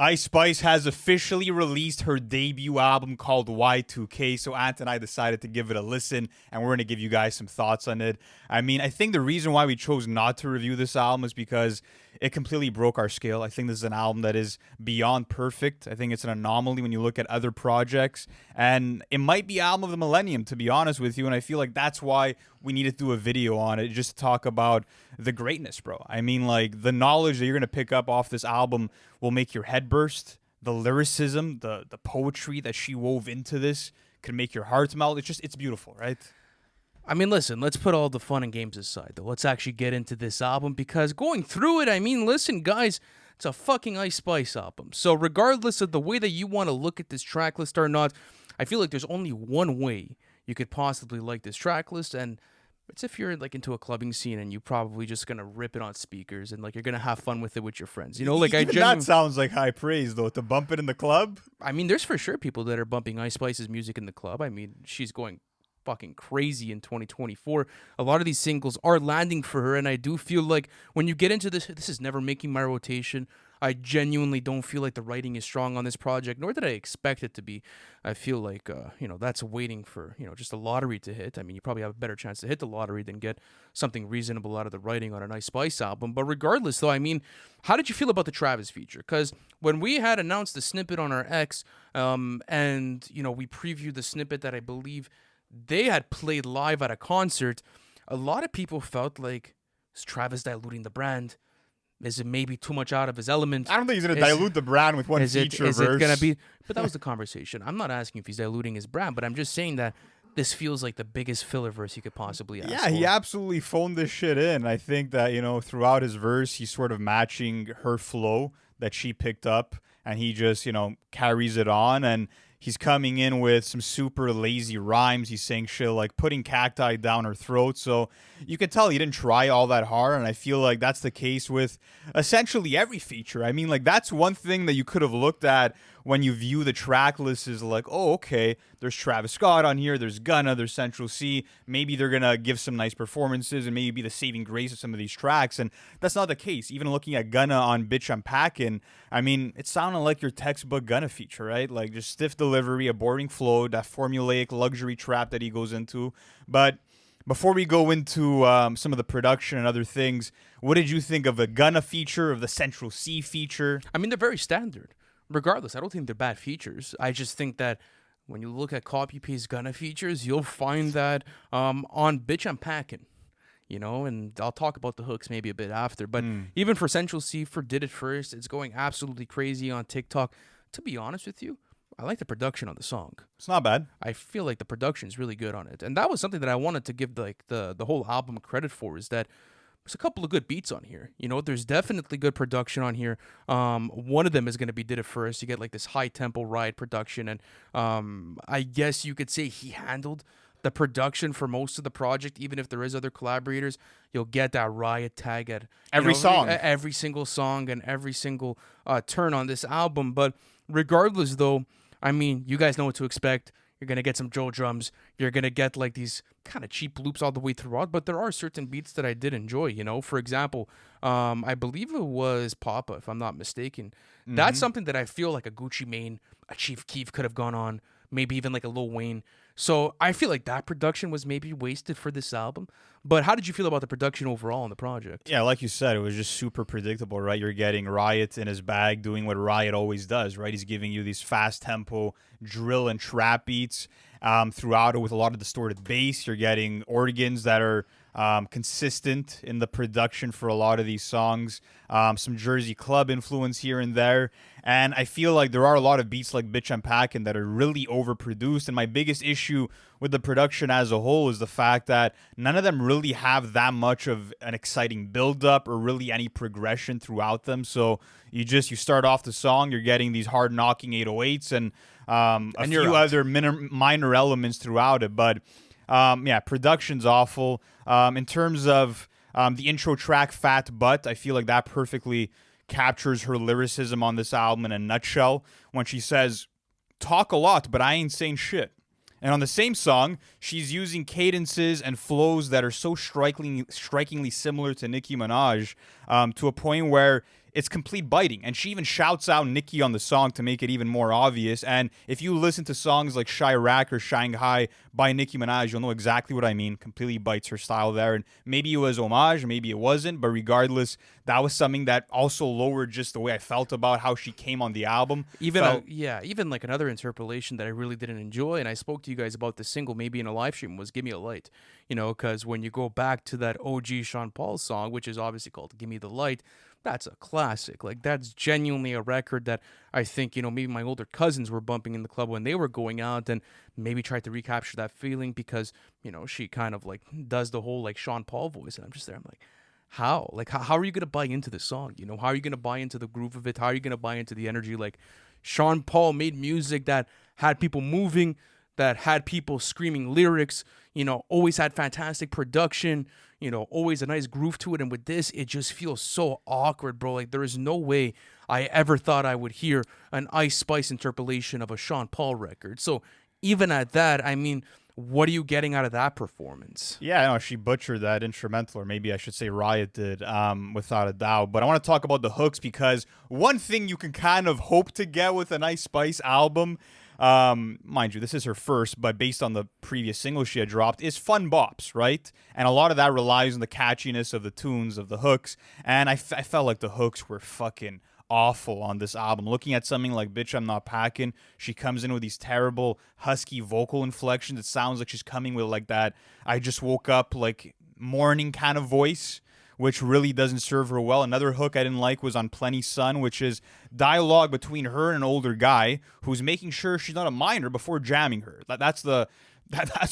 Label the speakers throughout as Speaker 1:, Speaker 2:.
Speaker 1: Ice Spice has officially released her debut album called Y2K. So Ant and I decided to give it a listen, and we're going to give you guys some thoughts on it. I mean, I think the reason why we chose not to review this album is because it completely broke our scale. I think this is an album that is beyond perfect. I think it's an anomaly when you look at other projects, and it might be album of the millennium, to be honest with you. And I feel like that's why we need to do a video on it, just to talk about the greatness, bro. I mean, like, the knowledge that you're going to pick up off this album will make your head burst. The lyricism, the poetry that she wove into this can make your heart melt. It's beautiful, right?
Speaker 2: I mean, listen, let's put all the fun and games aside, though. Let's actually get into this album, because going through it, I mean, listen, guys, it's a fucking Ice Spice album. So regardless of the way that you want to look at this track list or not, I feel like there's only one way you could possibly like this track list, and it's if you're like into a clubbing scene and you're probably just gonna rip it on speakers and like you're gonna have fun with it with your friends. You know, like
Speaker 1: That sounds like high praise, though, to bump it in the club.
Speaker 2: I mean, there's for sure people that are bumping Ice Spice's music in the club. I mean, she's going fucking crazy in 2024. A lot of these singles are landing for her, and I do feel like when you get into this is never making my rotation. I genuinely don't feel like the writing is strong on this project, nor did I expect it to be. I feel like, that's waiting for, just a lottery to hit. I mean, you probably have a better chance to hit the lottery than get something reasonable out of the writing on a Ice Spice album. But regardless, though, I mean, how did you feel about the Travis feature? Because when we had announced the snippet on our X, and, we previewed the snippet that I believe they had played live at a concert, a lot of people felt like, is Travis diluting the brand? Is it maybe too much out of his element?
Speaker 1: I don't think he's going to dilute the brand with one feature verse.
Speaker 2: Is it going to be? But that was the conversation. I'm not asking if he's diluting his brand, but I'm just saying that this feels like the biggest filler verse he could possibly ask for.
Speaker 1: He absolutely phoned this shit in. I think that, throughout his verse, he's sort of matching her flow that she picked up, and he just, carries it on. And he's coming in with some super lazy rhymes. He's saying shit like putting cacti down her throat. So you can tell he didn't try all that hard. And I feel like that's the case with essentially every feature. I mean, like, that's one thing that you could have looked at when you view the track list is like, oh, okay, there's Travis Scott on here, there's Gunna, there's Central Cee. Maybe they're going to give some nice performances and maybe be the saving grace of some of these tracks. And that's not the case. Even looking at Gunna on Bitch I'm Packin', I mean, it sounded like your textbook Gunna feature, right? Like, just stiff delivery, a boring flow, that formulaic luxury trap that he goes into. But before we go into some of the production and other things, what did you think of the Gunna feature, of the Central Cee feature?
Speaker 2: I mean, they're very standard. Regardless, I don't think they're bad features. I just think that when you look at copy-paste Gunna features, you'll find that on Bitch I'm Packin', and I'll talk about the hooks maybe a bit after. But even for Central Cee, for Did It First, it's going absolutely crazy on TikTok. To be honest with you, I like the production on the song.
Speaker 1: It's not bad.
Speaker 2: I feel like the production is really good on it. And that was something that I wanted to give like the whole album credit for, is that there's a couple of good beats on here. There's definitely good production on here. One of them is going to be Did It First. You get like this high tempo ride production. And I guess you could say he handled the production for most of the project. Even if there is other collaborators, you'll get that riot tag at
Speaker 1: every song,
Speaker 2: every single song and every single turn on this album. But regardless, though, I mean, you guys know what to expect. You're going to get some Joe drums. You're going to get like these kind of cheap loops all the way throughout. But there are certain beats that I did enjoy, For example, I believe it was Papa, if I'm not mistaken. Mm-hmm. That's something that I feel like a Gucci Mane, a Chief Keef could have gone on. Maybe even like a Lil Wayne. So I feel like that production was maybe wasted for this album. But how did you feel about the production overall on the project?
Speaker 1: Yeah, like you said, it was just super predictable, right? You're getting Riot in his bag doing what Riot always does, right? He's giving you these fast tempo drill and trap beats throughout it with a lot of distorted bass. You're getting organs that are consistent in the production for a lot of these songs. Some Jersey club influence here and there. And I feel like there are a lot of beats like Bitch I'm Packin' that are really overproduced. And my biggest issue with the production as a whole is the fact that none of them really have that much of an exciting build-up or really any progression throughout them. So you start off the song, you're getting these hard-knocking 808s and a few other minor elements throughout it. But production's awful. In terms of the intro track, Phat Butt, I feel like that perfectly captures her lyricism on this album in a nutshell when she says, "Talk a lot, but I ain't saying shit." And on the same song, she's using cadences and flows that are so strikingly similar to Nicki Minaj, to a point where it's complete biting. And she even shouts out Nicki on the song to make it even more obvious. And if you listen to songs like Chirac or Shanghai by Nicki Minaj, you'll know exactly what I mean. Completely bites her style there. And maybe it was homage, maybe it wasn't. But regardless, that was something that also lowered just the way I felt about how she came on the album.
Speaker 2: Even even like another interpolation that I really didn't enjoy, and I spoke to you guys about the single maybe in a live stream, was "Give Me a Light." You know, because when you go back to that OG Sean Paul song, which is obviously called "Give Me the Light," that's a classic. Like, that's genuinely a record that I think, you know, maybe my older cousins were bumping in the club when they were going out, and maybe tried to recapture that feeling because, you know, she kind of like does the whole like Sean Paul voice, and I'm just there, I'm like, how? Like, how are you going to buy into the song? You know, how are you going to buy into the groove of it? How are you going to buy into the energy? Like, Sean Paul made music that had people moving, that had people screaming lyrics, you know, always had fantastic production, you know, always a nice groove to it. And with this, it just feels so awkward, bro. Like, there is no way I ever thought I would hear an Ice Spice interpolation of a Sean Paul record. So even at that, I mean, what are you getting out of that performance?
Speaker 1: Yeah, no, she butchered that instrumental, or maybe I should say Riot did, without a doubt. But I want to talk about the hooks, because one thing you can kind of hope to get with an Ice Spice album, mind you, this is her first, but based on the previous single she had dropped, is fun bops, right? And a lot of that relies on the catchiness of the tunes, of the hooks. And I felt like the hooks were fucking awful on this album. Looking at something like Bitch I'm Not Packing, she comes in with these terrible husky vocal inflections. It sounds like she's coming with like that I just woke up like morning kind of voice, which really doesn't serve her well. Another hook I didn't like was on Plenty Sun, which is dialogue between her and an older guy who's making sure she's not a minor before jamming her. That's the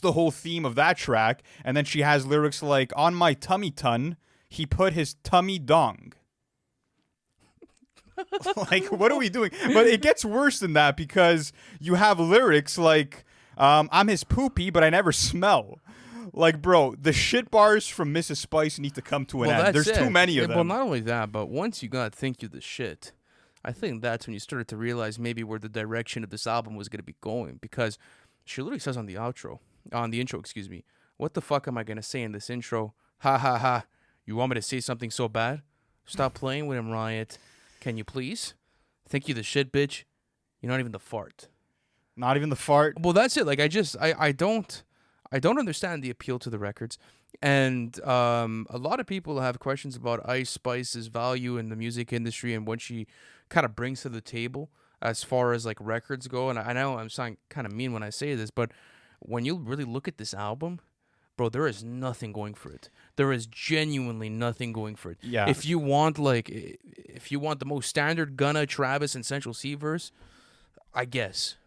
Speaker 1: whole theme of that track. And then she has lyrics like, on my tummy ton, he put his tummy dong. Like, what are we doing? But it gets worse than that, because you have lyrics like, I'm his poopy, but I never smell. Like, bro, the shit bars from Mrs. Spice need to come to an end. There's too many of them.
Speaker 2: Well, not only that, but once you got Think You the Shit, I think that's when you started to realize maybe where the direction of this album was going to be going, because she literally says on the intro, excuse me, what the fuck am I going to say in this intro? Ha ha ha. You want me to say something so bad? Stop playing with him, Riot. Can you please? Think you the shit, bitch. You're not even the fart.
Speaker 1: Not even the fart?
Speaker 2: Well, that's it. Like, I don't understand the appeal to the records. And a lot of people have questions about Ice Spice's value in the music industry and what she kind of brings to the table as far as like records go. And I know I'm sounding kind of mean when I say this, but when you really look at this album, bro, there is nothing going for it. There is genuinely nothing going for it.
Speaker 1: Yeah.
Speaker 2: If you want the most standard Gunna, Travis, and Central Cee verse, I guess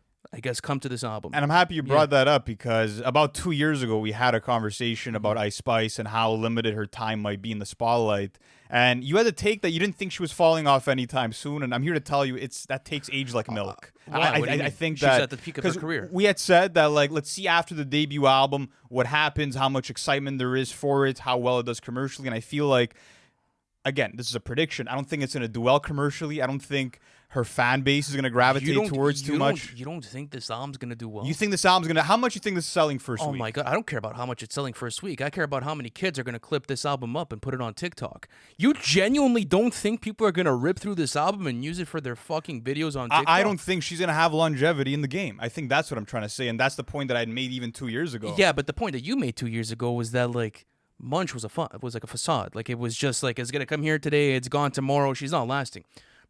Speaker 2: come to this album.
Speaker 1: And I'm happy you brought that up, because about 2 years ago, we had a conversation about Ice Spice and how limited her time might be in the spotlight. And you had a take that you didn't think she was falling off anytime soon. And I'm here to tell you, that takes age like milk. I think
Speaker 2: she's at the peak of her career.
Speaker 1: We had said that, like, let's see after the debut album what happens, how much excitement there is for it, how well it does commercially. And I feel like, again, this is a prediction, I don't think it's going to do well commercially. I don't think her fan base is going to gravitate towards too much.
Speaker 2: You don't think this album's going to do well?
Speaker 1: You think this album's going to... How much you think this is selling first week?
Speaker 2: Oh, my God. I don't care about how much it's selling first week. I care about how many kids are going to clip this album up and put it on TikTok. You genuinely don't think people are going to rip through this album and use it for their fucking videos on TikTok?
Speaker 1: I don't think she's going to have longevity in the game. I think that's what I'm trying to say, and that's the point that I had made even 2 years ago.
Speaker 2: Yeah, but the point that you made 2 years ago was that, like, Munch was like a facade. Like, it was just like, it's going to come here today, it's gone tomorrow, she's not lasting.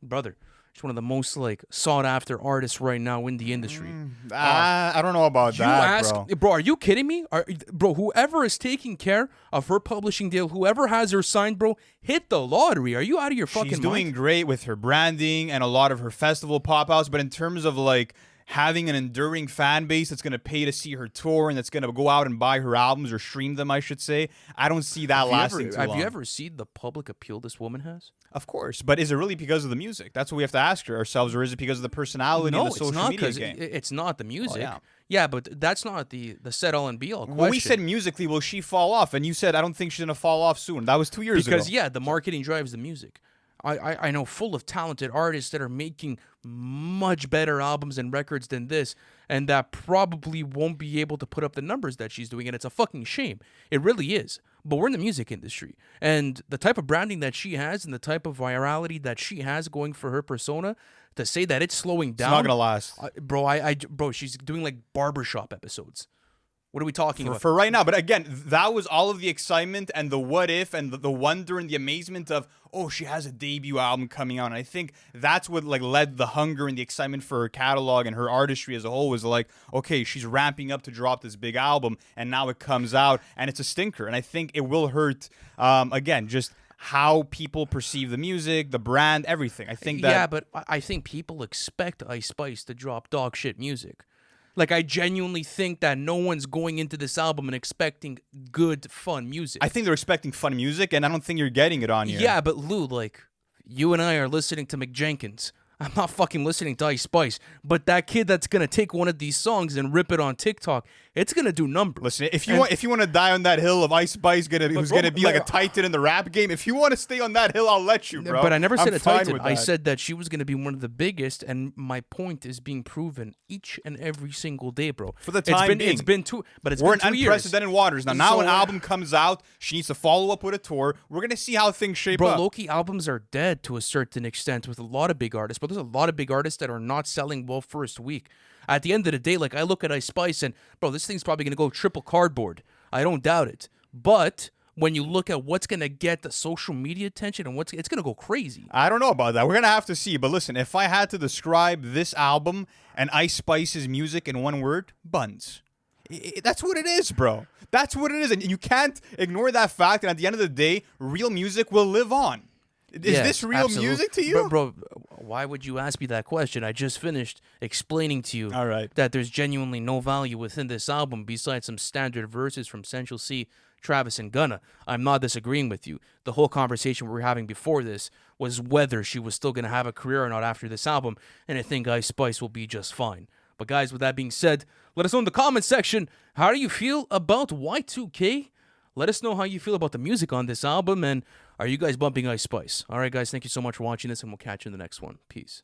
Speaker 2: Brother, she's one of the most like sought after artists right now in the industry.
Speaker 1: I don't know about that,
Speaker 2: bro. Are you kidding me? Bro, whoever is taking care of her publishing deal, whoever has her signed, bro, hit the lottery. Are you out of your fucking mind?
Speaker 1: She's doing great with her branding and a lot of her festival pop-outs, but in terms of like having an enduring fan base that's going to pay to see her tour and that's going to go out and buy her albums or stream them, I should say, I don't see that lasting too long.
Speaker 2: Have you ever seen the public appeal this woman has?
Speaker 1: Of course, but is it really because of the music? That's what we have to ask ourselves, or is it because of the personality and the social media game?
Speaker 2: It's not the music.
Speaker 1: Oh,
Speaker 2: yeah, but that's not the set all and be all question.
Speaker 1: Well, we said musically, will she fall off? And you said, I don't think she's going to fall off soon. That was 2 years ago.
Speaker 2: Because, yeah, the marketing drives the music. I know full of talented artists that are making much better albums and records than this, and that probably won't be able to put up the numbers that she's doing, and it's a fucking shame. It really is. But we're in the music industry, and the type of branding that she has and the type of virality that she has going for her persona, to say that it's slowing down,
Speaker 1: It's not gonna last.
Speaker 2: Bro, she's doing like barbershop episodes. What are we talking about?
Speaker 1: For right now. But again, that was all of the excitement and the what if and the wonder and the amazement of, oh, she has a debut album coming out. And I think that's what like led the hunger and the excitement for her catalog and her artistry as a whole, was like, okay, she's ramping up to drop this big album, and now it comes out and it's a stinker. And I think it will hurt, again, just how people perceive the music, the brand, everything. I think that...
Speaker 2: Yeah, but I think people expect Ice Spice to drop dog shit music. Like, I genuinely think that no one's going into this album and expecting good, fun music.
Speaker 1: I think they're expecting fun music, and I don't think you're getting it on here.
Speaker 2: Yeah, but Lou, like, you and I are listening to McJenkins. I'm not fucking listening to Ice Spice. But that kid that's gonna take one of these songs and rip it on TikTok, it's gonna do numbers.
Speaker 1: Listen, if you want to die on that hill of Ice Spice, who's gonna be like a titan in the rap game, if you want to stay on that hill, I'll let you, bro.
Speaker 2: But I never said
Speaker 1: I'm
Speaker 2: a
Speaker 1: fine
Speaker 2: titan.
Speaker 1: with
Speaker 2: I
Speaker 1: that.
Speaker 2: said that she was gonna be one of the biggest, and my point is being proven each and every single day, bro.
Speaker 1: For the time being.
Speaker 2: It's been two, but it's
Speaker 1: We're
Speaker 2: been 2
Speaker 1: in
Speaker 2: years.
Speaker 1: unprecedented waters. Now
Speaker 2: So-
Speaker 1: an album comes out, she needs to follow up with a tour. We're going to see how things shape
Speaker 2: Bro,
Speaker 1: up.
Speaker 2: low-key albums are dead to a certain extent with a lot of big artists, but there's a lot of big artists that are not selling well first week. At the end of the day, like, I look at Ice Spice and, bro, this thing's probably going to go triple cardboard. I don't doubt it. But when you look at what's going to get the social media attention and it's going to go crazy.
Speaker 1: I don't know about that. We're going to have to see. But listen, if I had to describe this album and Ice Spice's music in one word, buns. That's what it is, bro. That's what it is. And you can't ignore that fact. And at the end of the day, real music will live on. Is
Speaker 2: Yes,
Speaker 1: this real
Speaker 2: absolutely.
Speaker 1: music to you?
Speaker 2: Bro, why would you ask me that question? I just finished explaining to you
Speaker 1: All right.
Speaker 2: that there's genuinely no value within this album besides some standard verses from Central Cee, Travis, and Gunna. I'm not disagreeing with you. The whole conversation we were having before this was whether she was still going to have a career or not after this album, and I think Ice Spice will be just fine. But guys, with that being said, let us know in the comment section, how do you feel about Y2K? Let us know how you feel about the music on this album, and are you guys bumping Ice Spice? All right, guys, thank you so much for watching this, and we'll catch you in the next one. Peace.